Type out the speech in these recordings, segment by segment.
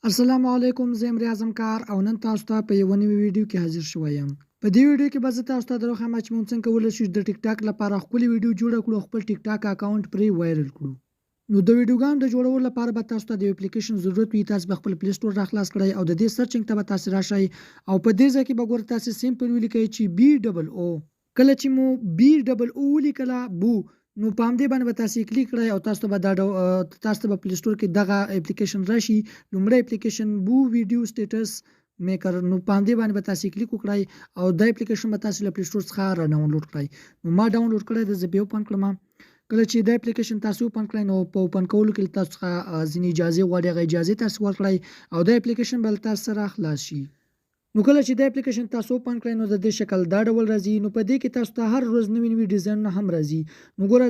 السلام علیکم، زه یم ریاض کار او نن تاسو ته په یوه نوي ویډیو کې حاضر شوی یم. په دې ویډیو کې به زه تاسو ته دروښیم چې موږ څنګه کولی شو د ټیک ټاک لپاره ښکلې ویډیو جوړه کړو او خپل ټیک ټاک اکاونټ پرې وایرل کړو. نو د ویډیوګانو د جوړولو لپاره به تاسو ته د یو اپلیکیشن ضرورت وي. تاسو به خپل پلی سټور راخلاص کړئ او د دې سرچینګ ته به تاسو راشئ او په دې ځای کې به ګورئ تاسو سمپل ولیکئ چې BOO. کله چې مو BOO ولیکله بو، نو په همدې باندې به تاسو کلیک کړئ او تاسو ته به تاسو ته په پلی سټور کې دغه اپلیکیشن راشي. لومړی اپلیکیشن بو ویډیو سټیټس میکر، نو په همدې باندې به تاسو کلیک وکړئ او دا اپلیکیشن به تاسو له پلی سټور څخه را ډاونلوډ کړئ. نو ما ډاونلوډ کړی دی، زه بیا اوپن کړم. کله چې دا اپلیکیشن تاسو اوپن کړئ نو په اوپن کولو کې تاسو څخه ځینې اجازې غواړي، هغه اجازې تاسو ورکړئ او دا اپلیکیشن به له تاسو سره خلاص شي. نو کله چې دا اپلیکیشن تاسو اوپن کړئ نو د دې شکل دا ډول راځي. نو په دې کې تاسو ته هر ورځ نوي ډیزاینونه هم راځي. نو ګوره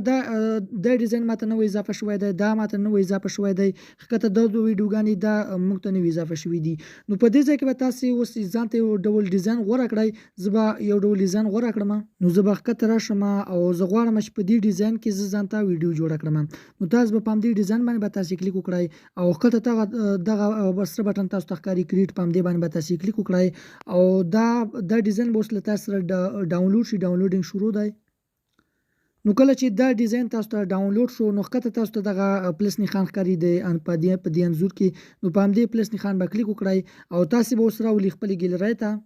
دا ډیزاین ماته نوی اضافه شوی دی، دا ماته نوی اضافه شوی دی، ښکته دا دوه ویډیوګانې دا موږ ته نوي اضافه شوي دي. نو په دې ځای کې به تاسو اوس ځان ته یو ډول ډیزاین غوره کړئ. زه به یو ډول ډیزاین غوره کړم. نو زه به ښکته راشم او زه غواړم چې په دې ډیزاین کې زه ځان ته ویډیو جوړه کړم. نو تاسو به په همدې ډیزاین باندې به تاسو کلیک وکړئ او ښکته دغه سره بټن تاسو ته ښکاري کریټ، په همدې باندې به تاسو کلیک وکړئ او دا ډیزاین به اوس له تاسو سره ډاونلوډ شي. ډاونلوډینګ شروع دی. نو کله چې دا ډیزاین تاسو ته ډاونلوډ شو نو ښکته تاسو ته دغه پلس نښان ښکاري دی په دې انځور کې. نو په همدې پلس نښان به کلیک وکړئ او تاسو به اوس راولي خپلې ګیلرۍ ته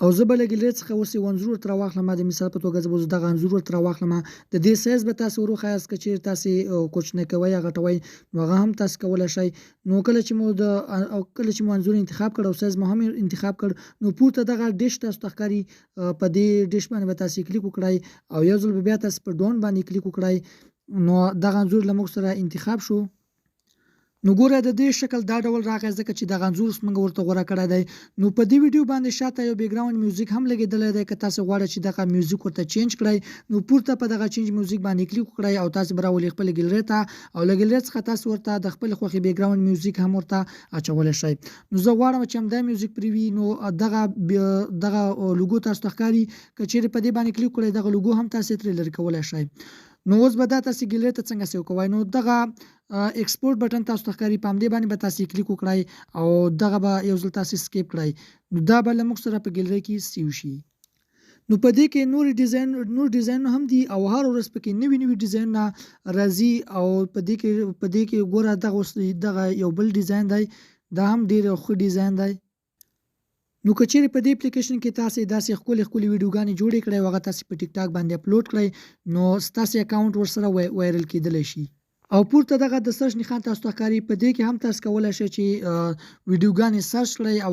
او زه به له ګیلرۍ څخه اوس یو انځور ورته راواخلم. د مثال په توګه زه به اوس دغه انځور ورته راواخلم. د دې سایز به تاسو وروښیاست، که چیرې تاسو کوچنی کوئ یا غټوئ نو هغه هم تاسو کولی شئ. نو کله چې مو انځور انتخاب کړ او سایز مو هم انتخاب کړ نو پورته دغه ډیش تاسو ته ښکاري. په دې ډیش باندې به تاسو کلیک وکړئ او یو ځل به بیا تاسو په ډون باندې کلیک وکړئ. نو دغه انځور له موږ سره انتخاب شو. نو ګوره د دې شکل دا ډول راغی ځکه چې دغه انځور موږ ورته غوره کړی دی. نو په دې ویډیو باندې شاته یو بیکګراوند میوزیک هم لګېدلی دی. که تاسو غواړئ چې دغه میوزیک ورته چینج کړئ نو پورته په دغه چینج میوزیک باندې کلیک وکړئ او تاسو به راولي خپلې ګیلرۍ ته او له ګیلرۍ څخه تاسو ورته د خپلې خوښې بیکګراوند میوزیک هم ورته اچولی شئ. نو زه غواړم چې همدا میوزیک پرې وي. نو دغه لوګو تاسو ته ښکاري، که چیرې په دې باندې کلیک کړئ دغه لوګو هم تاسو ترې لرې کولی شئ. نو اوس به دا تاسو ګیلرۍ ته څنګه سیو کوئ. نو دغه ایکسپورټ بټن تاسو ته ښکاري، په همدې باندې به تاسو کلیک وکړئ او دغه به یو ځل تاسو سکیپ کړئ. نو دا به له موږ سره په ګیلرۍ کې سیو شي. نو په دې کې نور ډیزاینونه هم دي او هر ورځ پکې نوي ډیزاینونه راځي او په دې کې ګوره دغه یو بل ډیزاین دی، دا هم ډېر ښه ډیزاین دی. نو که چیرې په دې اپلیکیشن کې تاسو داسې ښکلې ویډیوګانې جوړې کړئ او هغه تاسو په ټیک ټاک باندې اپلوډ کړئ نو ستاسو اکاونټ ورسره وایرل کېدلی شي. او پورته دغه د سرچ نښان تاسو ته ښکاري، په دې کې هم تاسو کولی شئ چې ویډیوګانې سرچ کړئ او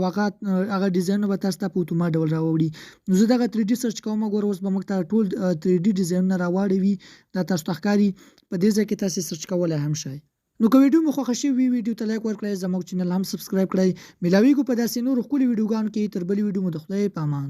هغه ډیزاینونه به تاسو ته په اتومات ډول راوړي. نو زه دغه 3D سرچ کوم. ګوره اوس به موږ ته ټول 3D ډیزاینونه راواړوي. دا تاسو ته ښکاري. په دې ځای کې تاسو سرچ کولی هم شئ. نو که ویډیو مو خوښه شوې وي ویډیو ته لایک ورکړئ، زموږ چینل هم سبسکرایب کړئ. ملاویږو په داسې نورو ښکلو ویډیوګانو کې. تر بلې ویډیو مو د خدای په امان.